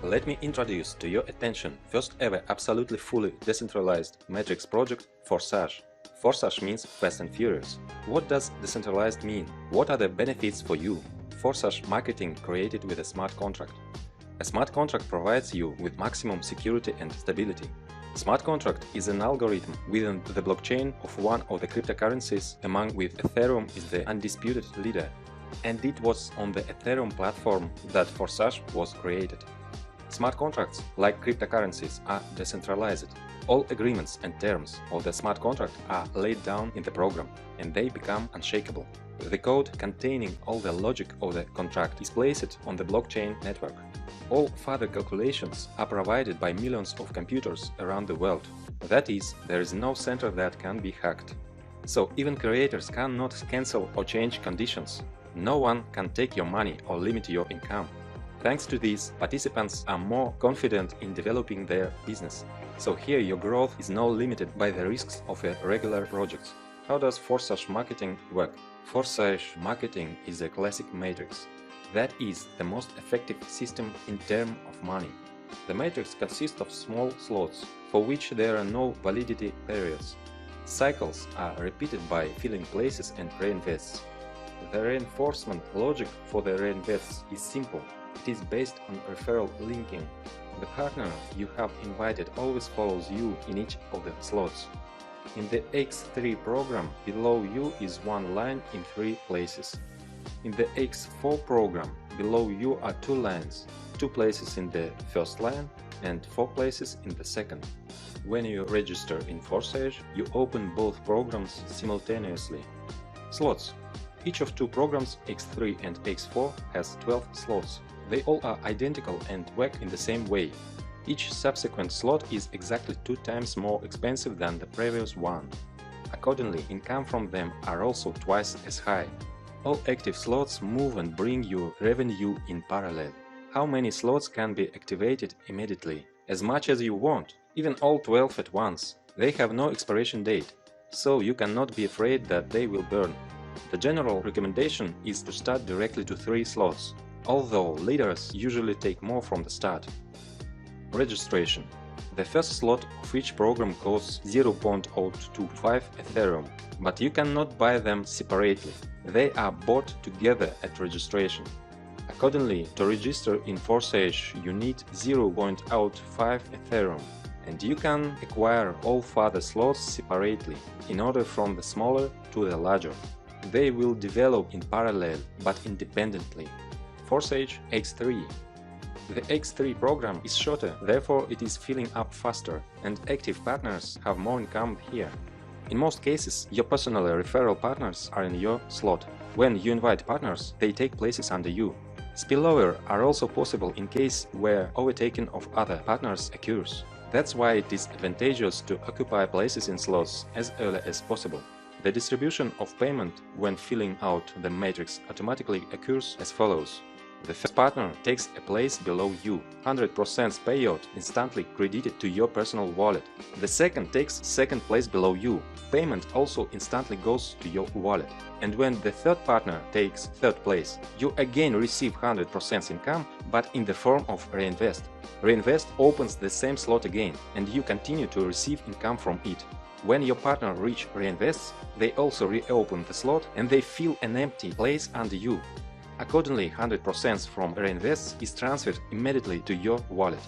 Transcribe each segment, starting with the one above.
Let me introduce to your attention first ever absolutely fully decentralized matrix project Forsage. Forsage means fast and furious. What does decentralized mean? What are the benefits for you? Forsage marketing created with a smart contract. A smart contract provides you with maximum security and stability. Smart contract is an algorithm within the blockchain of one of the cryptocurrencies, among which Ethereum is the undisputed leader. And it was on the Ethereum platform that Forsage was created. Smart contracts, like cryptocurrencies, are decentralized. All agreements and terms of the smart contract are laid down in the program, and they become unshakable. The code containing all the logic of the contract is placed on the blockchain network. All further calculations are provided by millions of computers around the world. That is, there is no center that can be hacked. So even creators cannot cancel or change conditions. No one can take your money or limit your income. Thanks to this, participants are more confident in developing their business. So here your growth is not limited by the risks of a regular project. How does Forsage marketing work? Forsage marketing is a classic matrix. That is the most effective system in terms of money. The matrix consists of small slots, for which there are no validity periods. Cycles are repeated by filling places and reinvests. The reinforcement logic for the reinvests is simple. It is based on referral linking. The partner you have invited always follows you in each of the slots. In the X3 program, below you is one line in 3 places. In the X4 program, below you are 2 lines, 2 places in the first line and 4 places in the second. When you register in Forsage, you open both programs simultaneously. Slots. Each of 2 programs, X3 and X4, has 12 slots. They all are identical and work in the same way. Each subsequent slot is exactly 2 times more expensive than the previous one. Accordingly, income from them are also twice as high. All active slots move and bring you revenue in parallel. How many slots can be activated immediately? As much as you want, even all 12 at once. They have no expiration date, so you cannot be afraid that they will burn. The general recommendation is to start directly to 3 slots, although leaders usually take more from the start. Registration. The first slot of each program costs 0.025 Ethereum, but you cannot buy them separately. They are bought together at registration. Accordingly, to register in Forsage, you need 0.05 Ethereum, and you can acquire all further slots separately, in order from the smaller to the larger. They will develop in parallel, but independently. Forsage X3. The X3 program is shorter, therefore it is filling up faster, and active partners have more income here. In most cases, your personal referral partners are in your slot. When you invite partners, they take places under you. Spillover are also possible in case where overtaking of other partners occurs. That's why it is advantageous to occupy places in slots as early as possible. The distribution of payment when filling out the matrix automatically occurs as follows. The first partner takes a place below you, 100% payout instantly credited to your personal wallet. The second takes second place below you, payment also instantly goes to your wallet. And when the third partner takes third place, you again receive 100% income, but in the form of Reinvest. Reinvest opens the same slot again, and you continue to receive income from it. When your partner reach Reinvests, they also reopen the slot and they fill an empty place under you. Accordingly, 100% from Reinvests is transferred immediately to your wallet.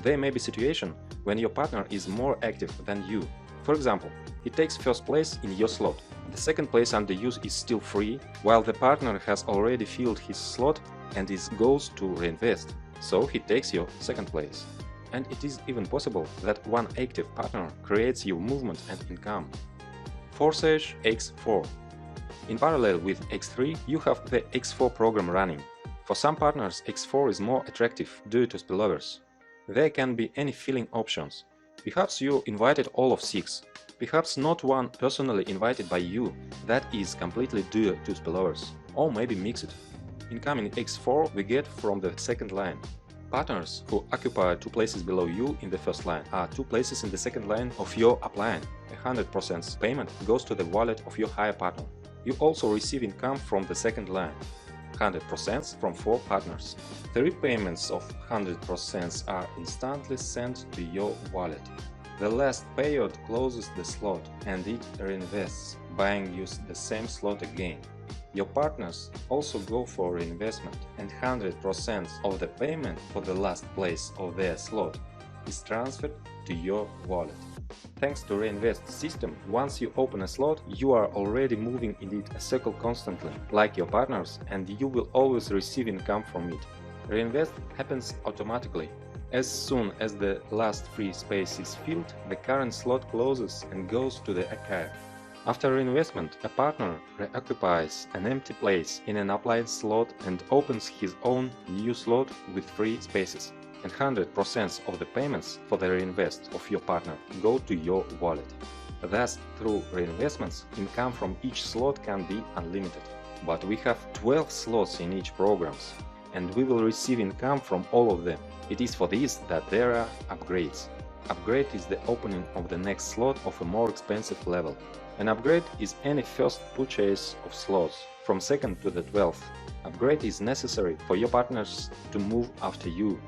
There may be situation when your partner is more active than you. For example, he takes first place in your slot. The second place under you is still free, while the partner has already filled his slot and goes to Reinvest, so he takes your second place. And it is even possible that one active partner creates your movement and income. Forsage X4. In parallel with X3, you have the X4 program running. For some partners, X4 is more attractive due to spillovers. There can be any filling options. Perhaps you invited all of 6. Perhaps not one personally invited by you, that is completely due to spillovers. Or maybe mixed. Income in X4 we get from the second line. Partners who occupy 2 places below you in the first line are 2 places in the second line of your upline. 100% payment goes to the wallet of your higher partner. You also receive income from the second line, 100% from 4 partners. 3 payments of 100% are instantly sent to your wallet. The last payout closes the slot and it reinvests, buying you the same slot again. Your partners also go for reinvestment, and 100% of the payment for the last place of their slot is transferred to your wallet. Thanks to Reinvest system, once you open a slot, you are already moving in it a circle constantly, like your partners, and you will always receive income from it. Reinvest happens automatically. As soon as the last free space is filled, the current slot closes and goes to the archive. After reinvestment, a partner reoccupies an empty place in an upline slot and opens his own new slot with free spaces. And 100% of the payments for the reinvest of your partner go to your wallet. Thus, through reinvestments, income from each slot can be unlimited. But we have 12 slots in each programs, and we will receive income from all of them. It is for this that there are upgrades. Upgrade is the opening of the next slot of a more expensive level. An upgrade is any first purchase of slots, from 2nd to the 12th. Upgrade is necessary for your partners to move after you,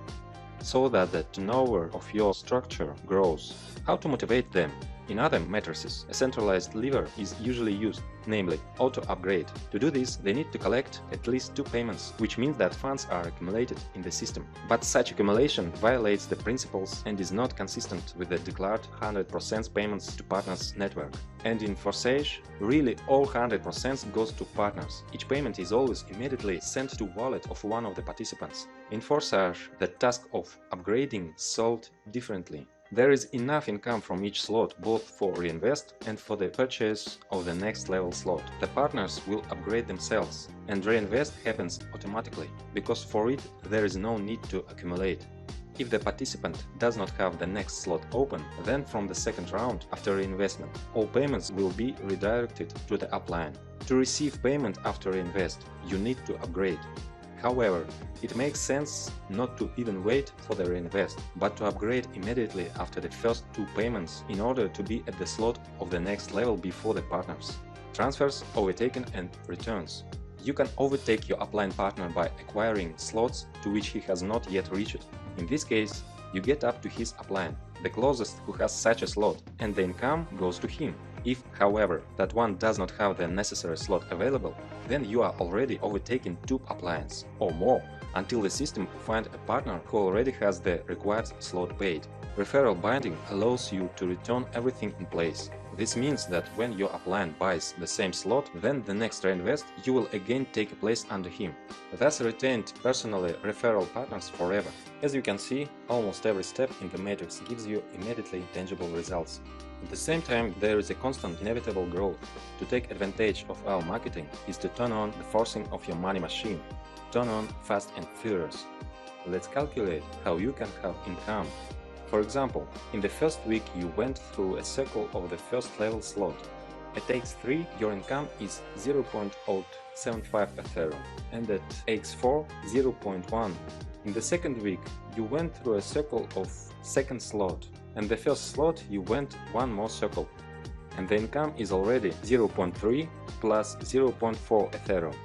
so that the turnover of your structure grows. How to motivate them? In other matrices, a centralized lever is usually used, namely auto-upgrade. To do this, they need to collect at least 2 payments, which means that funds are accumulated in the system. But such accumulation violates the principles and is not consistent with the declared 100% payments to partners network. And in Forsage, really all 100% goes to partners. Each payment is always immediately sent to wallet of one of the participants. In Forsage, the task of upgrading is solved differently. There is enough income from each slot both for reinvest and for the purchase of the next level slot. The partners will upgrade themselves, and reinvest happens automatically, because for it there is no need to accumulate. If the participant does not have the next slot open, then from the second round after reinvestment, all payments will be redirected to the upline. To receive payment after reinvest, you need to upgrade. However, it makes sense not to even wait for the reinvest, but to upgrade immediately after the first 2 payments in order to be at the slot of the next level before the partners. Transfers, overtaken and returns. You can overtake your upline partner by acquiring slots to which he has not yet reached. In this case, you get up to his upline, the closest who has such a slot, and the income goes to him. If, however, that one does not have the necessary slot available, then you are already overtaking 2 uplines or more until the system finds a partner who already has the required slot paid. Referral binding allows you to return everything in place. This means that when your upline buys the same slot, then the next reinvest, you will again take a place under him. Thus retained personally referral partners forever. As you can see, almost every step in the matrix gives you immediately tangible results. At the same time, there is a constant inevitable growth. To take advantage of our marketing is to turn on the forcing of your money machine. Turn on fast and furious. Let's calculate how you can have income. For example, in the first week you went through a circle of the first level slot. At x3 your income is 0.075 Ethereum and at x4 0.1. In the second week you went through a circle of second slot, and the first slot you went one more circle, and the income is already 0.3 plus 0.4 Ethereum.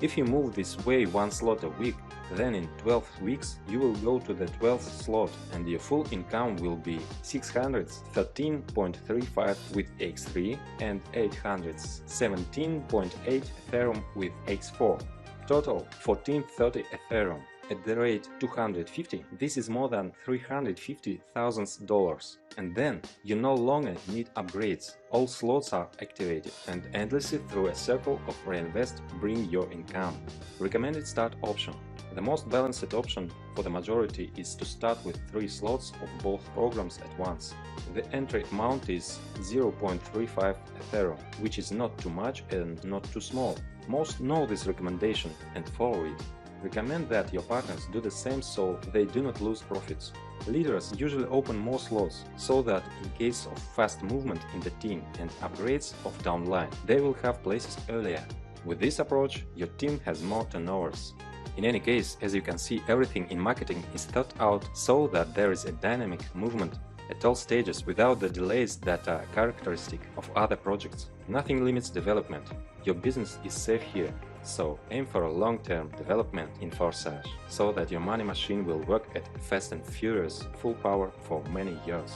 If you move this way one slot a week, then in 12 weeks you will go to the 12th slot and your full income will be 613.35 with x3 and 817.8 Ethereum with x4. Total 1430 Ethereum. At the rate 250, this is more than $350,000. And then you no longer need upgrades. All slots are activated and endlessly through a circle of reinvest bring your income. Recommended start option. The most balanced option for the majority is to start with 3 slots of both programs at once. The entry amount is 0.35 Ethereum, which is not too much and not too small. Most know this recommendation and follow it. Recommend that your partners do the same so they do not lose profits. Leaders usually open more slots so that in case of fast movement in the team and upgrades of downline, they will have places earlier. With this approach, your team has more turnovers. In any case, as you can see, everything in marketing is thought out so that there is a dynamic movement at all stages without the delays that are characteristic of other projects. Nothing limits development. Your business is safe here, so aim for a long-term development in Forsage, so that your money machine will work at fast and furious full power for many years.